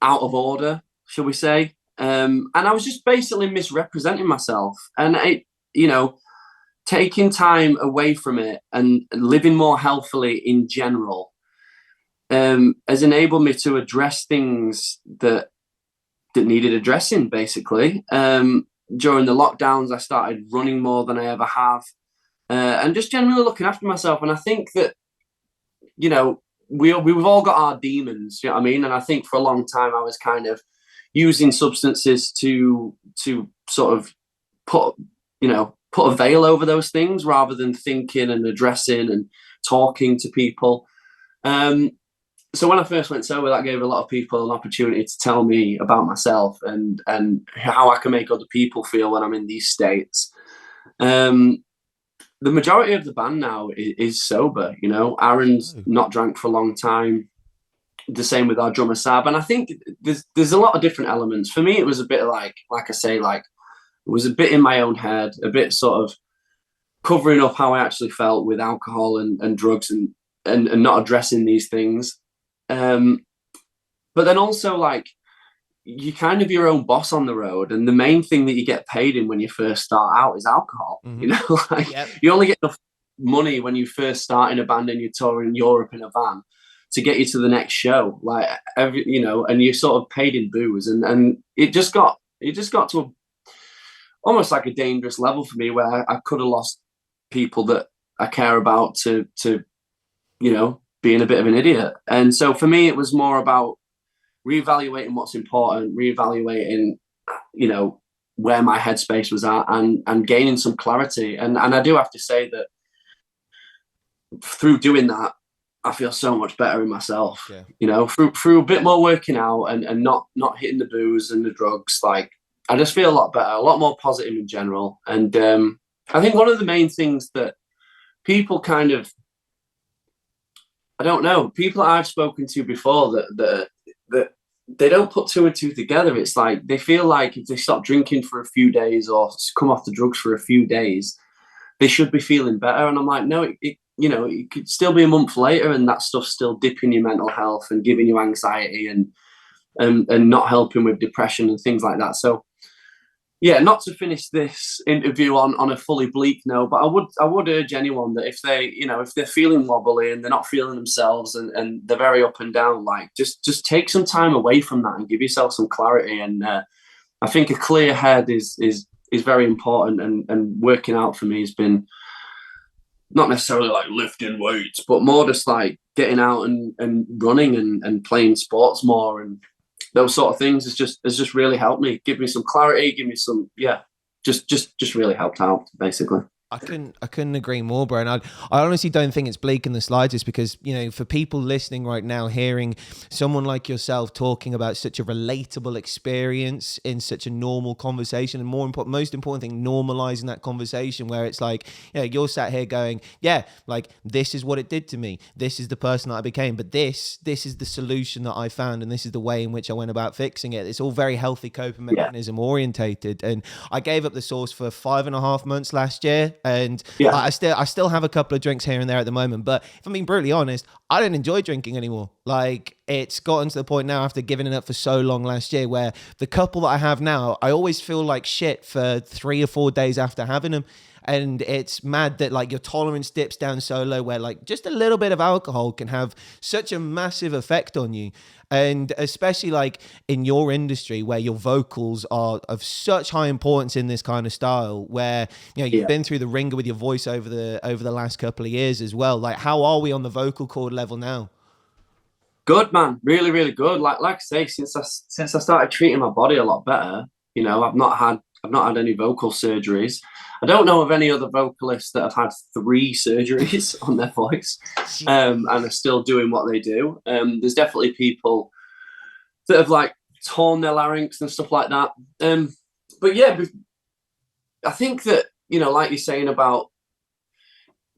out of order, shall we say. And I was just basically misrepresenting myself. And taking time away from it and living more healthily in general has enabled me to address things that needed addressing, basically. During the lockdowns, I started running more than I ever have, and just generally looking after myself. And I think that, we've all got our demons, you know what I mean? And I think for a long time, I was kind of using substances to sort of put a veil over those things rather than thinking and addressing and talking to people. So when I first went sober, that gave a lot of people an opportunity to tell me about myself and how I can make other people feel when I'm in these states. The majority of the band now is sober. Aaron's not drank for a long time. The same with our drummer Sab. And I think there's a lot of different elements. For me, it was a bit like I say, like it was a bit in my own head, a bit sort of covering up how I actually felt with alcohol and drugs and not addressing these things. But then also, like, you kind of your own boss on the road, and the main thing that you get paid in when you first start out is alcohol. You know, like you only get enough money when you first start in a band and you're touring Europe in a van to get you to the next show, like and you're sort of paid in booze, and it just got to almost like a dangerous level for me where I could have lost people that I care about to being a bit of an idiot. And so for me, it was more about reevaluating what's important, reevaluating, where my headspace was at, and gaining some clarity. And I do have to say that through doing that, I feel so much better in myself. Yeah. Through a bit more working out and not hitting the booze and the drugs, like I just feel a lot better, a lot more positive in general. And I think one of the main things that people kind of, I don't know, people I've spoken to before that they don't put two and two together. It's like they feel like if they stop drinking for a few days or come off the drugs for a few days, they should be feeling better. And I'm like, no, it could still be a month later and that stuff's still dipping your mental health and giving you anxiety and not helping with depression and things like that. So yeah, not to finish this interview on a fully bleak note, but I would urge anyone that if they're feeling wobbly and they're not feeling themselves and they're very up and down, like just take some time away from that and give yourself some clarity. And I think a clear head is very important. And working out for me has been not necessarily like lifting weights, but more just like getting out and running and playing sports more and those sort of things has just really helped me, give me some clarity, give me some, just really helped out basically. I couldn't agree more, bro. And I honestly don't think it's bleak in the slightest because, for people listening right now, hearing someone like yourself talking about such a relatable experience in such a normal conversation, and most important thing, normalizing that conversation where it's like, you're sat here going, yeah, like this is what it did to me. This is the person that I became, but this is the solution that I found. And this is the way in which I went about fixing it. It's all very healthy coping mechanism orientated. And I gave up the sauce for 5.5 months last year. And I still have a couple of drinks here and there at the moment. But if I'm being brutally honest, I don't enjoy drinking anymore. Like it's gotten to the point now after giving it up for so long last year where the couple that I have now, I always feel like shit for 3 or 4 days after having them. And it's mad that like your tolerance dips down so low where like just a little bit of alcohol can have such a massive effect on you. And especially like in your industry where your vocals are of such high importance in this kind of style where, you've been through the ringer with your voice over the last couple of years as well. Like how are we on the vocal cord level now? Good, man. Really, really good. Like I say, since I started treating my body a lot better, I've not had any vocal surgeries. I don't know of any other vocalists that have had 3 surgeries on their voice and are still doing what they do. There's definitely people that have like torn their larynx and stuff like that. But yeah, I think that, like you're saying about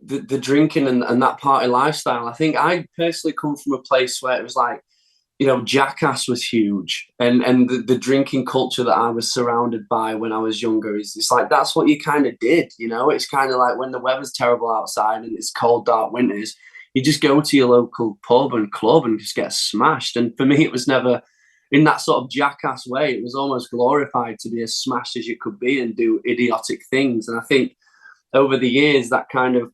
the drinking and that party lifestyle, I think I personally come from a place where it was like, Jackass was huge, and the drinking culture that I was surrounded by when I was younger it's like that's what you kind of did. It's kind of like when the weather's terrible outside and it's cold, dark winters, you just go to your local pub and club and just get smashed. And for me, it was never in that sort of Jackass way. It was almost glorified to be as smashed as you could be and do idiotic things. And I think over the years that kind of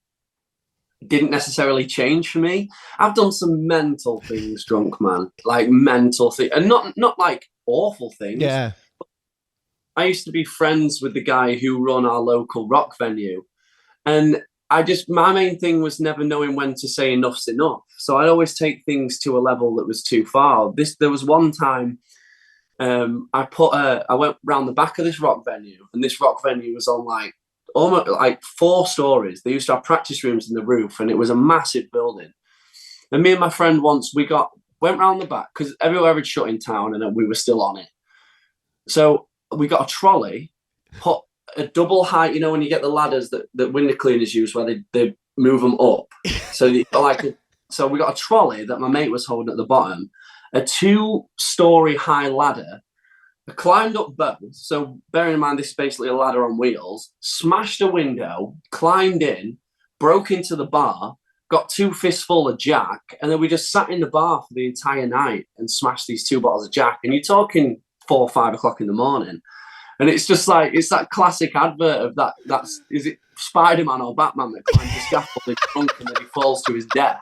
didn't necessarily change for me. I've done some mental things drunk, man, like mental things, and not like awful things. Yeah. I used to be friends with the guy who run our local rock venue, and my main thing was never knowing when to say enough's enough. So I'd always take things to a level that was too far. There was one time I went round the back of this rock venue, and this rock venue was on like almost like 4 stories. They used to have practice rooms in the roof, and it was a massive building. And me and my friend once went round the back because everywhere had shut in town, and we were still on it. So we got a trolley, put a double height. When you get the ladders that window cleaners use, where they move them up. So so we got a trolley that my mate was holding at the bottom, a 2-story high ladder, I climbed up both. So bearing in mind this is basically a ladder on wheels, smashed a window, climbed in, broke into the bar, got 2 fistful of Jack, and then we just sat in the bar for the entire night and smashed these 2 bottles of Jack. And you're talking 4 or 5 o'clock in the morning. And it's just like, it's that classic advert of that's, is it Spider-Man or Batman that climbs the scaffold drunk and then he falls to his death?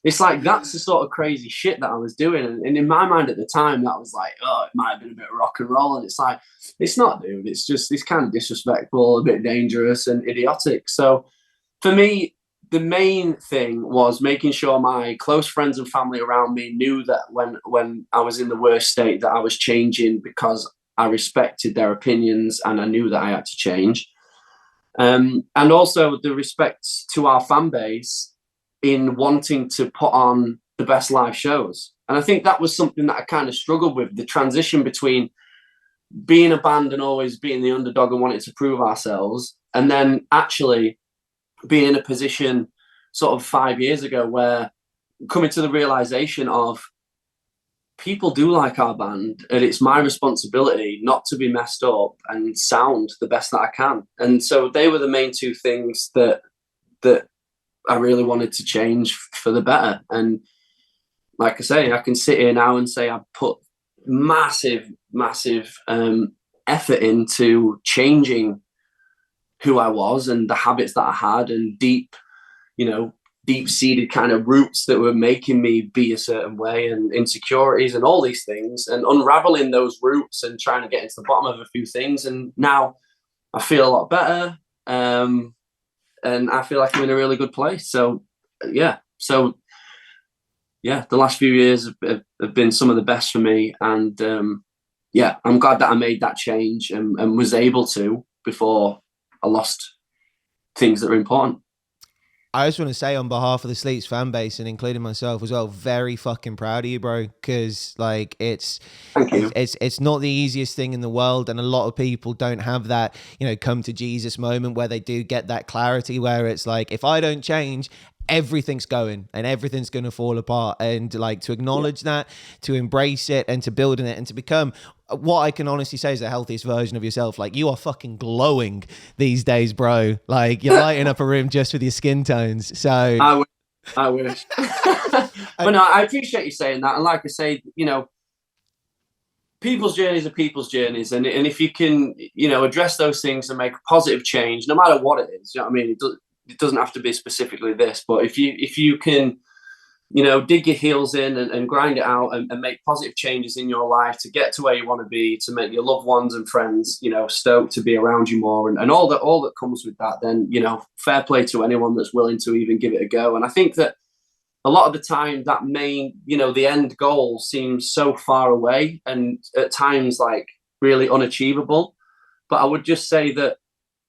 It's like, that's the sort of crazy shit that I was doing. And in my mind at the time, that was like, oh, it might have been a bit of rock and roll. And it's like, it's not, dude. It's just, it's kind of disrespectful, a bit dangerous and idiotic. So for me, the main thing was making sure my close friends and family around me knew that when I was in the worst state that I was changing, because I respected their opinions and I knew that I had to change. And also the respect to our fan base in wanting to put on the best live shows. And I think that was something that I kind of struggled with, the transition between being a band and always being the underdog and wanting to prove ourselves, and then actually being in a position sort of 5 years ago where coming to the realization of people do like our band and it's my responsibility not to be messed up and sound the best that I can. And so they were the main 2 things that I really wanted to change for the better. And like I say, I can sit here now and say I put massive effort into changing who I was and the habits that I had, and deep-seated kind of roots that were making me be a certain way, and insecurities and all these things, and unraveling those roots and trying to get into the bottom of a few things. And now I feel a lot better. And I feel like I'm in a really good place. So the last few years have been some of the best for me. And I'm glad that I made that change and was able to before I lost things that were important. I just want to say on behalf of the Sleeps fan base and including myself as well, very fucking proud of you, bro. Because like it's not the easiest thing in the world, and a lot of people don't have that, come to Jesus moment where they do get that clarity where it's like, if I don't change, everything's going and everything's going to fall apart. And like to acknowledge that, to embrace it, and to build in it, and to become what I can honestly say is the healthiest version of yourself. Like, you are fucking glowing these days, bro. Like, you're lighting up a room just with your skin tones. So I wish. But no, I appreciate you saying that. And like I say, people's journeys are people's journeys. And if you can, address those things and make a positive change, no matter what it is, you know what I mean? It doesn't have to be specifically this, but if you can, dig your heels in and grind it out and make positive changes in your life to get to where you want to be, to make your loved ones and friends, stoked to be around you more, and all that comes with that, then, fair play to anyone that's willing to even give it a go. And I think that a lot of the time that main, the end goal seems so far away and at times like really unachievable. But I would just say that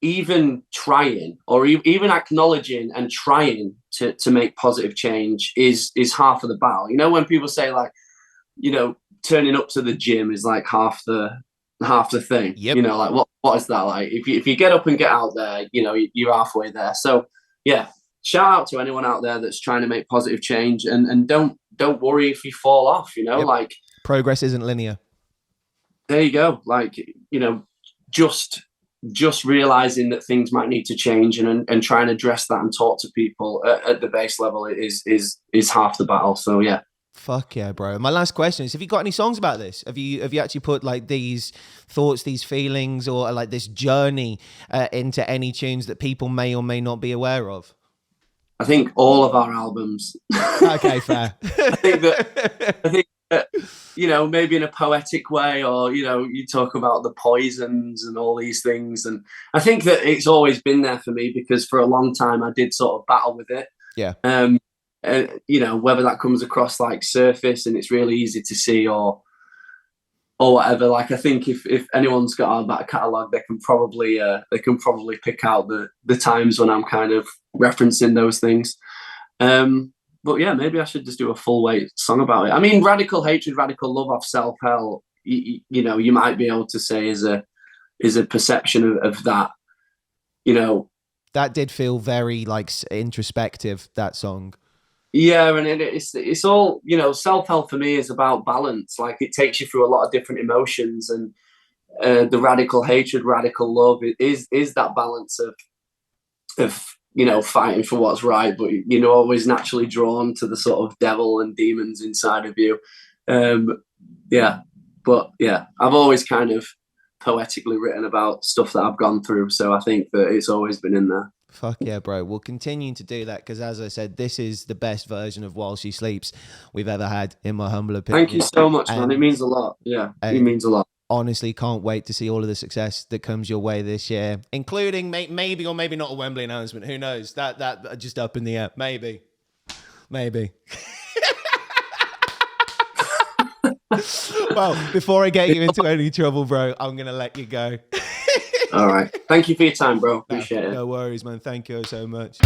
even trying or even acknowledging and trying to make positive change is half of the battle. When people say like, turning up to the gym is like half the thing. Yep. Like what is that like? If you get up and get out there, you're halfway there. So yeah, shout out to anyone out there that's trying to make positive change, and don't worry if you fall off. Yep. Like progress isn't linear. There you go. Like just realizing that things might need to change and try and address that and talk to people at the base level is half the battle. So yeah. Fuck yeah, bro. My last question is, have you got any songs about this? Have you actually put like these thoughts, these feelings, or like this journey into any tunes that people may or may not be aware of? I think all of our albums. Okay, fair. I think that maybe in a poetic way, or you talk about the poisons and all these things, and I think that it's always been there for me, because for a long time I did sort of battle with it. Yeah. Whether that comes across like surface and it's really easy to see, or whatever. Like, I think if anyone's got our back catalogue, they can probably pick out the times when I'm kind of referencing those things. But yeah, maybe I should just do a full weight song about it. I mean, Radical Hatred, Radical Love off Self Hell, you might be able to say is a perception of that. That did feel very like introspective, that song. Yeah, and it's all, self-help for me is about balance. Like, it takes you through a lot of different emotions, and the radical hatred, radical love is that balance of fighting for what's right, but always naturally drawn to the sort of devil and demons inside of you. I've always kind of poetically written about stuff that I've gone through, so I think that it's always been in there. Fuck yeah, bro. We'll continue to do that because, as I said, this is the best version of While She Sleeps we've ever had, in my humble opinion. Thank you so much, man. It means a lot. Yeah, it means a lot. Honestly, can't wait to see all of the success that comes your way this year, including maybe or maybe not a Wembley announcement. Who knows? That just up in the air. Maybe. Well, before I get you into any trouble, bro, I'm going to let you go. All right. Thank you for your time, bro. Appreciate it. No worries, man. Thank you so much.